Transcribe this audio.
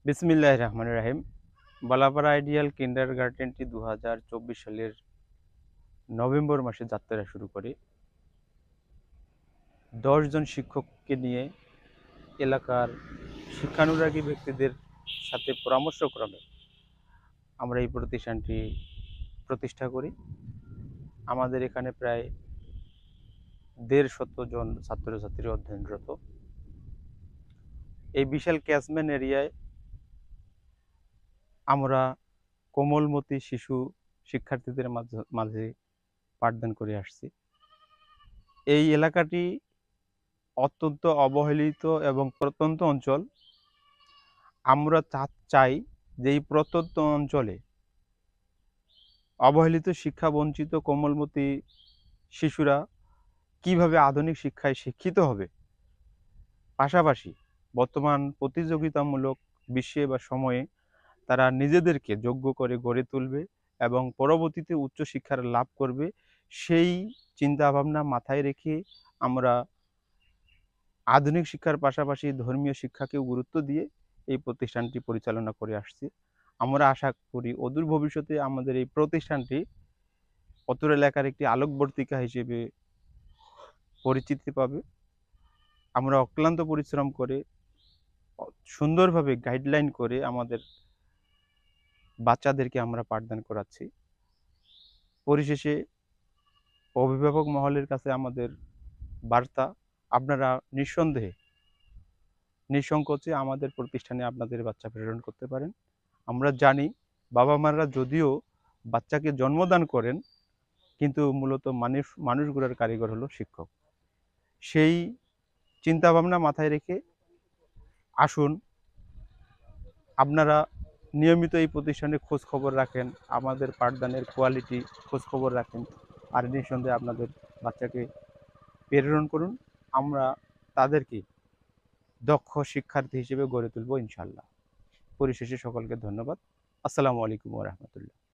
বিসমিল্লাহির রহমানির রহিম। বালাপাড়া আইডিয়াল কিন্ডারগার্টেনটি 2024 সালের নভেম্বর মাসে যাত্রা শুরু করে 10 জন শিক্ষককে নিয়ে এলাকার শিক্ষানুরাগী ব্যক্তিদের সাথে পরামর্শক্রমে আমরা এই প্রতিষ্ঠানটি প্রতিষ্ঠা করি। আমাদের এখানে প্রায় 150 জন ছাত্রছাত্রী অধ্যয়নরত। এই বিশাল ক্যাচমেন্ট এরিয়ায় আমরা কোমলমতি শিশু শিক্ষার্থীদের মাঝে পাঠদান করে আসছি। এই এলাকাটি অত্যন্ত অবহেলিত এবং প্রত্যন্ত অঞ্চল। আমরা চাই যে এই প্রত্যন্ত অঞ্চলে অবহেলিত শিক্ষা বঞ্চিত কোমলমতি শিশুরা কিভাবে আধুনিক শিক্ষায় শিক্ষিত হবে, পাশাপাশি বর্তমান প্রতিযোগিতামূলক বিশ্বে বা সময়ে তারা নিজেদেরকে যোগ্য করে গড়ে তুলবে এবং পরবর্তীতে উচ্চশিক্ষার লাভ করবে, সেই চিন্তাভাবনা মাথায় রেখে আমরা আধুনিক শিক্ষার পাশাপাশি ধর্মীয় শিক্ষাকেও গুরুত্ব দিয়ে এই প্রতিষ্ঠানটি পরিচালনা করে আসছি। আমরা আশা করি অদূর ভবিষ্যতে আমাদের এই প্রতিষ্ঠানটি অত্র এলাকার একটি আলোকবর্তিকা হিসেবে পরিচিতি পাবে। আমরা অক্লান্ত পরিশ্রম করে সুন্দরভাবে গাইডলাইন করে আমাদের বাচ্চাদেরকে আমরা পাঠদান করাচ্ছি। পরিশেষে অভিভাবক মহলের কাছে আমাদের বার্তা, আপনারা নিঃসন্দেহে নিঃসংকোচে আমাদের প্রতিষ্ঠানে আপনাদের বাচ্চা প্রেরণ করতে পারেন। আমরা জানি বাবা মারা যদিও বাচ্চাকে জন্মদান করেন, কিন্তু মূলত মানুষ গড়ার কারিগর হলো শিক্ষক। সেই চিন্তাভাবনা মাথায় রেখে আসুন, আপনারা নিয়মিত এই প্রতিষ্ঠানে খোঁজ খবর রাখেন, আমাদের পাঠদানের কোয়ালিটি খোঁজ খবর রাখেন, আর নিঃসন্দেহে আপনাদের বাচ্চাকে প্রেরণ করুন। আমরা তাদেরকে দক্ষ শিক্ষার্থী হিসেবে গড়ে তুলব ইনশাআল্লাহ। পরিশেষে সকলকে ধন্যবাদ। আসসালামু আলাইকুম ওয়া রাহমাতুল্লাহ।